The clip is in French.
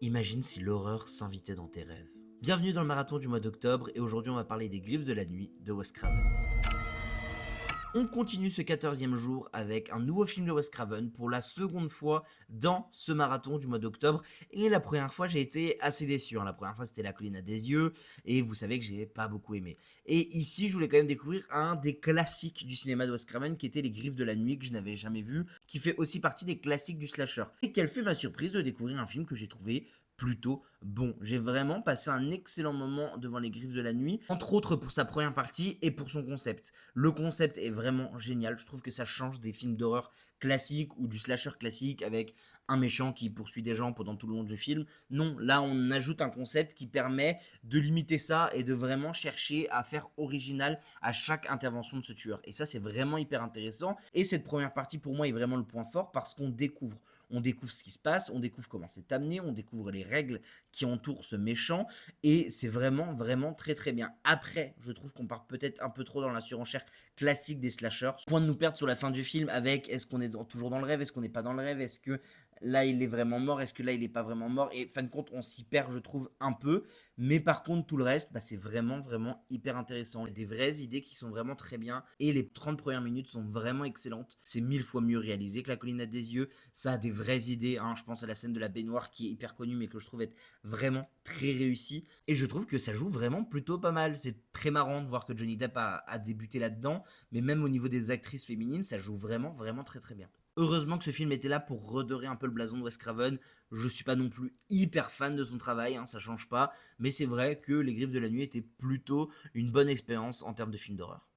Imagine si l'horreur s'invitait dans tes rêves. Bienvenue dans le marathon du mois d'octobre et aujourd'hui on va parler des Griffes de la nuit de Wes Craven. On continue ce 14e jour avec un nouveau film de Wes Craven pour la seconde fois dans ce marathon du mois d'octobre. Et la première fois j'ai été assez déçu, hein. La première fois c'était La colline à des yeux et vous savez que j'ai pas beaucoup aimé. Et ici je voulais quand même découvrir un des classiques du cinéma de Wes Craven qui était Les Griffes de la nuit que je n'avais jamais vu, qui fait aussi partie des classiques du slasher. Et quelle fut ma surprise de découvrir un film que j'ai trouvé plutôt bon. J'ai vraiment passé un excellent moment devant Les Griffes de la nuit, entre autres pour sa première partie et pour son concept. Le concept est vraiment génial, je trouve que ça change des films d'horreur classiques ou du slasher classique avec un méchant qui poursuit des gens pendant tout le long du film. Non, là on ajoute un concept qui permet de limiter ça et de vraiment chercher à faire original à chaque intervention de ce tueur. Et ça c'est vraiment hyper intéressant. Et cette première partie pour moi est vraiment le point fort parce qu'on découvre. On découvre ce qui se passe, on découvre comment c'est amené, on découvre les règles qui entourent ce méchant et c'est vraiment vraiment très très bien. Après, je trouve qu'on part peut-être un peu trop dans la surenchère classique des slashers. Point de nous perdre sur la fin du film avec est-ce qu'on est toujours dans le rêve, est-ce qu'on n'est pas dans le rêve, est-ce que là il est vraiment mort, est-ce que là il n'est pas vraiment mort, et fin de compte on s'y perd je trouve un peu, mais par contre tout le reste bah, c'est vraiment vraiment hyper intéressant, des vraies idées qui sont vraiment très bien et les 30 premières minutes sont vraiment excellentes, c'est 1000 fois mieux réalisé que La colline à des yeux, ça a des vraies idées, hein. Je pense à la scène de la baignoire qui est hyper connue mais que je trouve être vraiment très réussie et je trouve que ça joue vraiment plutôt pas mal, c'est très marrant de voir que Johnny Depp a débuté là-dedans, mais même au niveau des actrices féminines ça joue vraiment vraiment très très bien. Heureusement que ce film était là pour redorer un peu le blason de Wes Craven. Je suis pas non plus hyper fan de son travail, hein, ça change pas, mais c'est vrai que Les Griffes de la nuit étaient plutôt une bonne expérience en termes de film d'horreur.